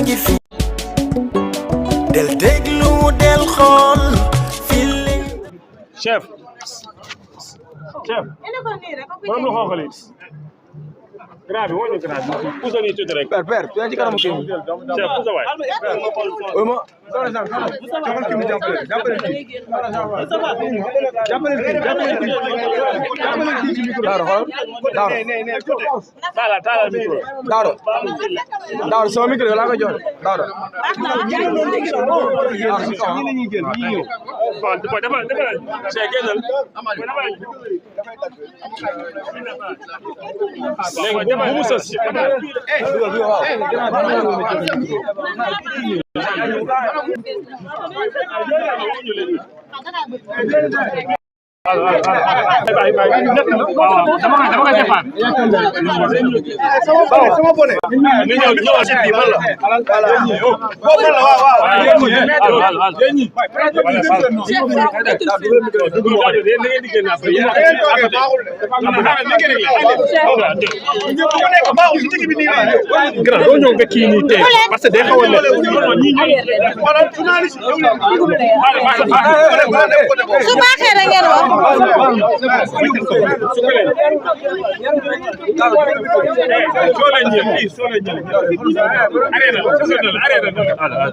ngi fi del déglu del xool Feeling. chef borom lu xonq li grand bi woo ñu grand bi pousse nii tuuti rek. père tu ci kanamu kii chef pousse waay. Taalal micro. Daaro sama micro laa koy jox Daaro. léegi bu mu sës. sama bone ni ñëw ci bi man la grand doo ñëw nga kii nii tey parce que day xaw a nekk su baaxee rek ngeen wax.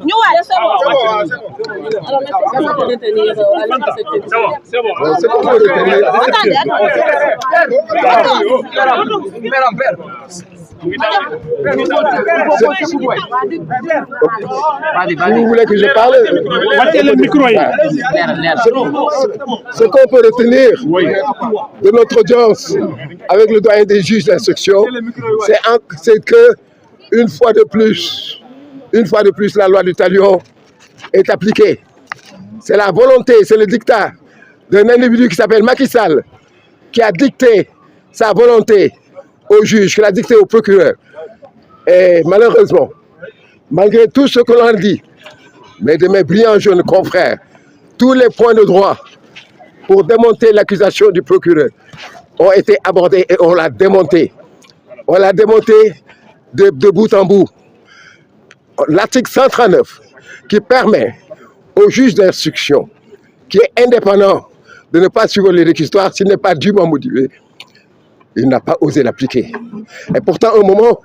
ñu waay c'est bon. Vous voulez que je parle? Ce qu'on peut retenir de notre audience avec le doyen des juges d'instruction, c'est que une fois de plus, la loi du talion est appliquée. C'est la volonté, c'est le dictat d'un individu qui s'appelle Macky Sall qui a dicté sa volonté au juge, qui l'a dicté au procureur. Et malheureusement, malgré tout ce que l'on dit, mais de mes brillants jeunes confrères, tous les points de droit pour démonter l'accusation du procureur ont été abordés et on l'a démonté. On l'a démonté de bout en bout. L'article 139 qui permet au juge d'instruction, qui est indépendant, de ne pas suivre les réquisitoires s'il n'est pas dûment motivé, il n'a pas osé l'appliquer. Et pourtant, au moment,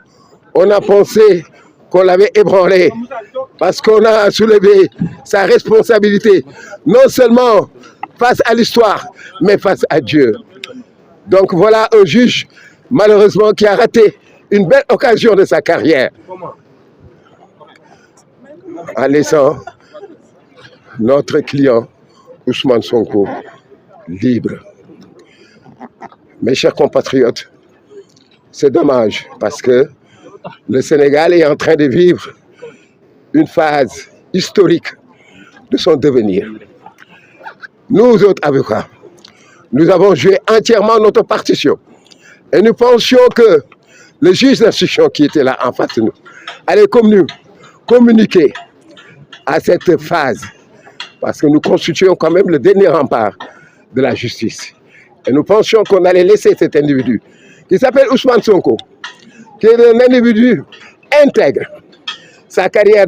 on a pensé qu'on l'avait ébranlé parce qu'on a soulevé sa responsabilité, non seulement face à l'histoire, mais face à Dieu. Donc voilà un juge, malheureusement, qui a raté une belle occasion de sa carrière en laissant notre client, Ousmane Sonko, libre. Mes chers compatriotes, c'est dommage parce que le Sénégal est en train de vivre une phase historique de son devenir. Nous autres avocats, nous avons joué entièrement notre partition et nous pensions que le juge d'instruction qui était là en face de nous allait communiquer à cette phase parce que nous constituons quand même le dernier rempart de la justice. Et nous pensions qu'on allait laisser cet individu qui s'appelle Ousmane Sonko, qui est un individu intègre. Sa carrière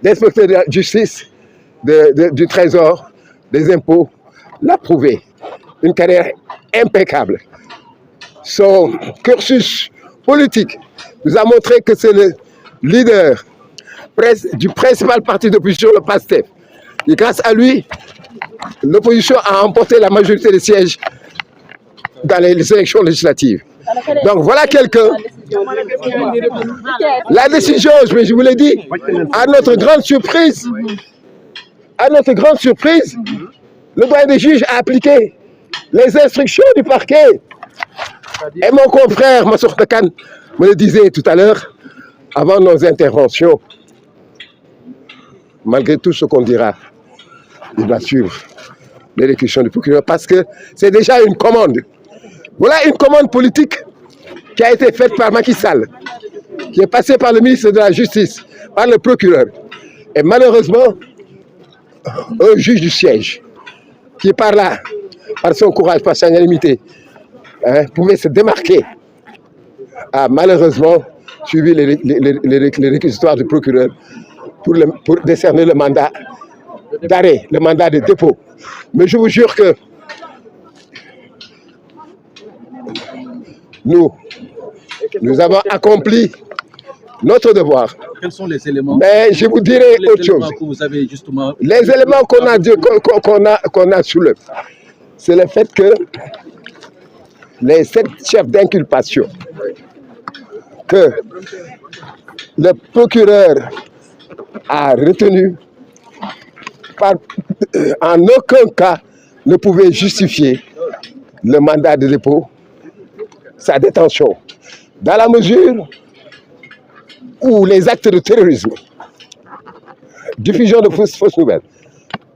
d'inspecteur de la justice, du trésor, des impôts, l'a prouvé. Une carrière impeccable. Son cursus politique nous a montré que c'est le leader du principal parti d'opposition, le PASTEF. Et grâce à lui, l'opposition a remporté la majorité des sièges dans les élections législatives. Donc voilà quelqu'un. La décision, je vous l'ai dit, à notre grande surprise, le doyen des juges a appliqué les instructions du parquet. Et mon confrère Massour Khan me le disait tout à l'heure, avant nos interventions, malgré tout ce qu'on dira, il va suivre l'élocution du procureur parce que c'est déjà une commande. Voilà une commande politique qui a été faite par Macky Sall, qui est passée par le ministre de la Justice, par le procureur. Et malheureusement, un juge du siège, qui par là, par son courage, par sa unanimité, pouvait se démarquer, a malheureusement suivi les réquisitoires du procureur pour décerner le mandat d'arrêt, le mandat de dépôt. Mais je vous jure que nous avons accompli notre devoir. Quels sont les éléments? Mais je vous dirai autre chose. Que vous avez justement... Les éléments qu'on a soulevés, c'est le fait que les 7 chefs d'inculpation que le procureur a retenus en aucun cas ne pouvaient justifier le mandat de dépôt, sa détention, dans la mesure où les actes de terrorisme, diffusion de fausses nouvelles,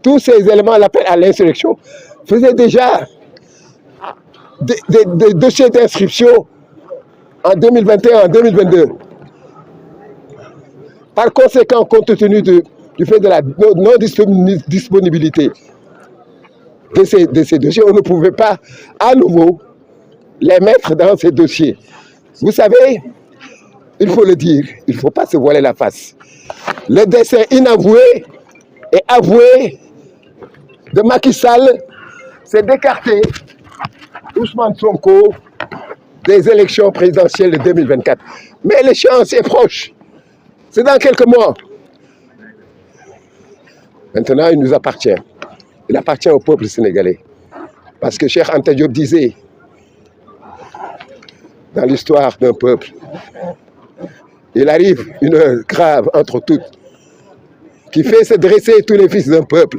tous ces éléments, l'appel à l'insurrection, faisaient déjà des dossiers d'inscription en 2021, en 2022. Par conséquent, compte tenu du fait de la non-disponibilité de ces dossiers, on ne pouvait pas à nouveau les mettre dans ces dossiers. Vous savez, il faut le dire, il ne faut pas se voiler la face. Le décès inavoué et avoué de Macky Sall, c'est d'écarter Ousmane Sonko des élections présidentielles de 2024. Mais l'échéance est proche. C'est dans quelques mois. Maintenant, il nous appartient. Il appartient au peuple sénégalais. Parce que Cheikh Anta Diop disait, dans l'histoire d'un peuple, il arrive une heure grave entre toutes, qui fait se dresser tous les fils d'un peuple,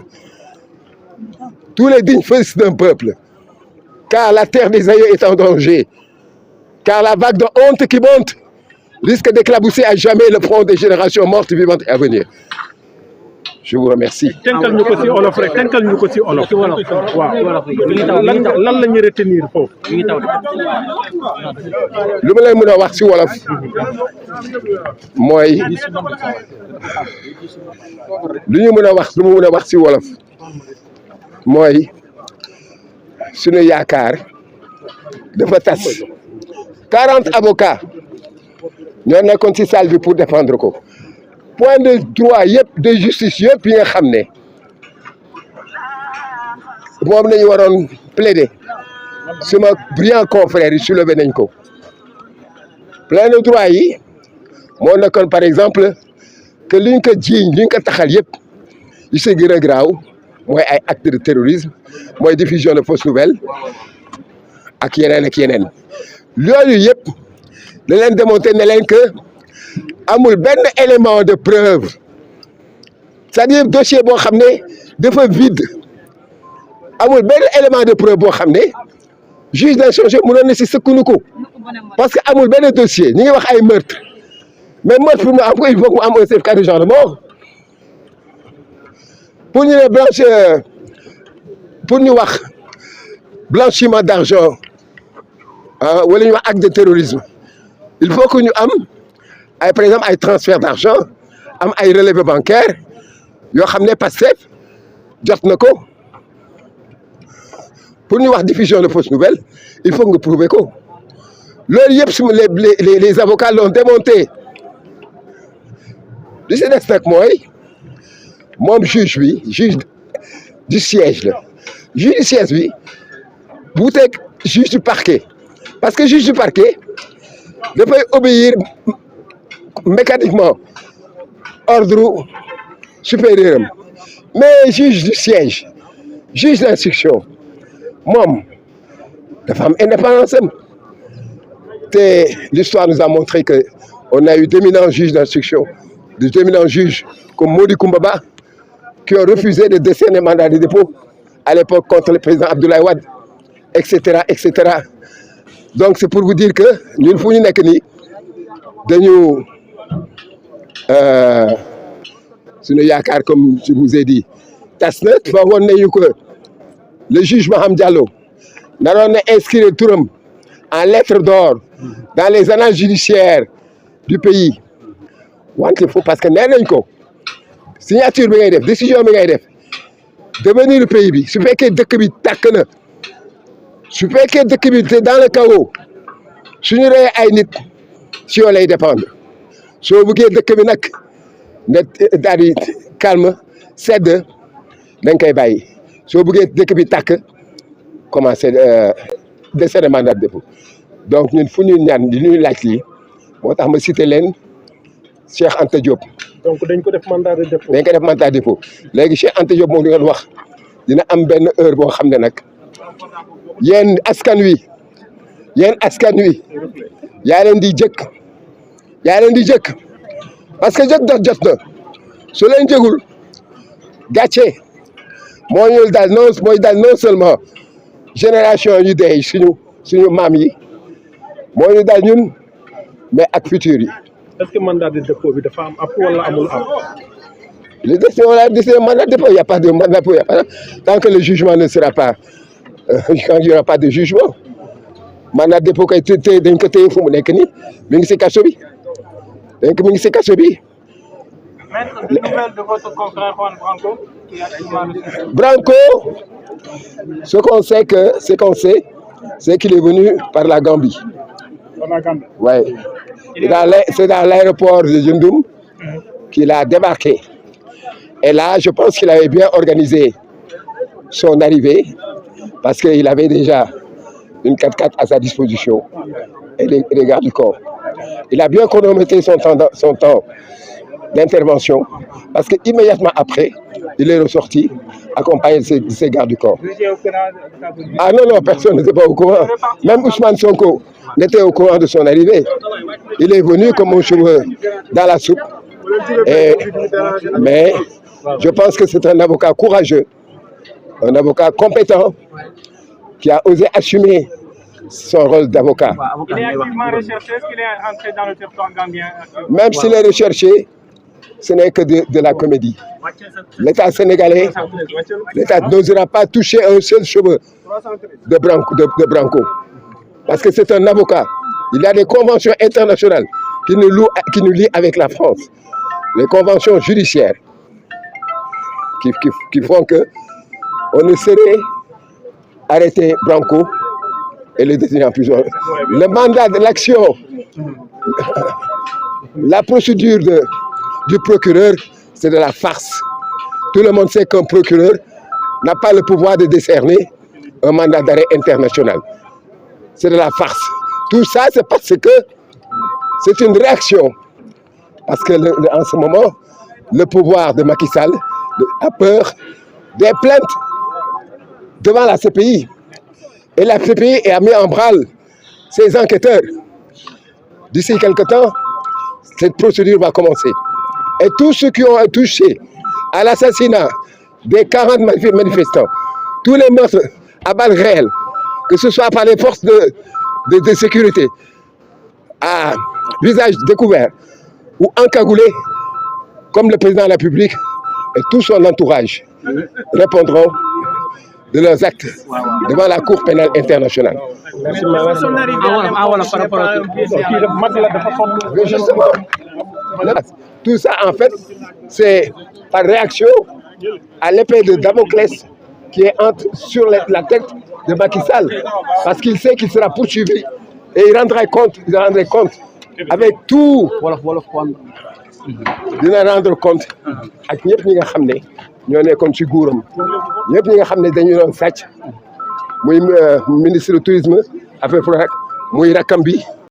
tous les dignes fils d'un peuple, car la terre des aïeux est en danger, car la vague de honte qui monte risque d'éclabousser à jamais le front des générations mortes, vivantes et à venir. Je vous remercie. tënkal ñu ko ci olof rek tënkal ñu ko ci olof. waaw lan la ñuy retenir foofu. lu ma leen mën a wax ci wolof mooy lu mu mën a wax ci wolof mooy suñu yaakaar dafa tas 40 avocats ñoo nekkoon ci salle bi pour défendre ko. Point de droit yëpp de justice yëpp yi nga xam ne moom nañu waroon plaider suma brillant confrère yi soulevé nañ ko plein de droit yi moo nekkoon par exemple que liñ ko jiiñ liñ ko taxal yëpp li si gën a graaw mooy ay acte de terrorisme mooy diffusion de fausses nouvelles ak yeneen loolu yëpp da leen démontré ne leen que amul benn élément de preuve c'est-à-dire dossier boo xam ne dafa vide amul benn élément de preuve boo xam ne juge d'instruction mënoon na si sukkandiku parce que amul benn dossier ñu ngi wax ay meurtre mais meurtre pour mu am ko il faut que mu am un certificat de genre de mort pour ñu ne pour ñu wax blanchiment d'argent wala ñu wax acte de terrorisme il faut que ñu am par exemple ay transfert d'argent am ay relevé bancaire yoo xam ne Pastef jot na ko pour ñu wax diffusion de fausses nouvelles il faut nga prouver ko loolu yëpp su les avocats l'ont démonté li si des nag mooy moom juge du siège la juge du siège bi bu teg juge du parquet parce que juge du parquet dafay obéir mécaniquement ordre supérieur am mais juge du siège juge d'instruction moom dafa am indépendance am te l'histoire nous a montré que on a eu d'éminents juges d'instruction d'éminents juges comme Mody Coumbaba qui ont refusé de décerner mandat de dépôt à l'époque contre le président Abdoulaye Wade etc. Donc c'est pour vous dire que ñun fu ñu nekk nii dañu suñu yaakaar comme je vous ai dit tas na foogoon nañu que le juge Maham Diallo naroon na inscrire turam en lettres d'or dans les annales judiciaires du pays wante foofu parce que nee nañ ko signature bi ngay def décision bi ngay def devenir le pays bi su fekkee dëkk bi tàkk na su fekkee dëkk bi c'est dans le chaos suñu rey ay nit si yow lay dépendre soo bëggee dëkk bi nag ne daal di calme sedd da nga koy bàyyi soo bëggee dëkk bi tàkk commencé décédé mandat de dépôt donc ñun fu ñuy ñaan di ñuy laaj lii moo tax ma cité leen Cheikh Anta Diop. donc dañ ko def mandat de dépôt. dañ ko def mandat de dépôt léegi Cheikh Anta Diop moom li nga wax dina am benn heure boo xam ne nag yéen askan wi yaa leen di jëkk parce que jot na su leen jëgul gàcce mooy daal non seulement génération yu dee suñu maam yi moo ñu daal ñun mais ak futur yi. est-ce que mandat de dépôt bi dafa am app wala amul app. Le mandat de dépôt, il n'y a pas de mandat de dépôt. Tant que le jugement ne sera pas, quand il n'y aura pas de jugement, mandat de dépôt, d'un côté, il faut que nous c'est caché. Donc, nous c'est caché. Maître, des nouvelles de votre confrère Juan Branco qui a Branco, ce qu'on sait, c'est qu'il est venu par la Gambie. Par la Gambie. Ouais. C'est dans l'aéroport de Djundoum qu'il a débarqué. Et là, je pense qu'il avait bien organisé son arrivée parce qu'il avait déjà une 4x4 à sa disposition et les gardes du corps. Il a bien chronométré son temps d'intervention parce qu'immédiatement après, il est ressorti accompagné de ses gardes du corps. Ah non, personne n'était pas au courant. Même Ousmane Sonko n'était au courant de son arrivée. Il est venu comme un cheveu dans la soupe. Mais je pense que c'est un avocat courageux, un avocat compétent qui a osé assumer son rôle d'avocat. Il est activement recherché. Est-ce qu'il est entré dans le territoire gambien? Même s'il est recherché, ce n'est que de la comédie. L'État sénégalais, l'État n'osera pas toucher un seul cheveu de Branco. Parce que c'est un avocat. Il y a des conventions internationales qui nous lient avec la France. Les conventions judiciaires qui font qu'on ne saurait arrêter Branco et le détenir en prison. Le mandat de l'action, la procédure du procureur, c'est de la farce. Tout le monde sait qu'un procureur n'a pas le pouvoir de décerner un mandat d'arrêt international. C'est de la farce. Tout ça, c'est parce que c'est une réaction. Parce que en ce moment, le pouvoir de Macky Sall a peur des plaintes devant la CPI. Et la CPI a mis en branle ses enquêteurs. D'ici quelque temps, cette procédure va commencer. Et tous ceux qui ont touché à l'assassinat des 40 manifestants, tous les meurtres à balles réelles, que ce soit par les forces de sécurité, à visage découvert ou encagoulé, comme le président de la République et tout son entourage répondront de leurs actes devant la Cour pénale internationale. Justement, tout ça, en fait, c'est par réaction à l'épée de Damoclès qui est sur la tête de Macky Sall, parce qu'il sait qu'il sera poursuivi et il rendrait compte avec tout. dina rendre compte ak ñëpp ñi nga xam ne ñoo nekkoon ci nguuram ñëpp ñi nga xam ne dañu doon sàcc muy ministre du tourisme affaire muy rakkam bi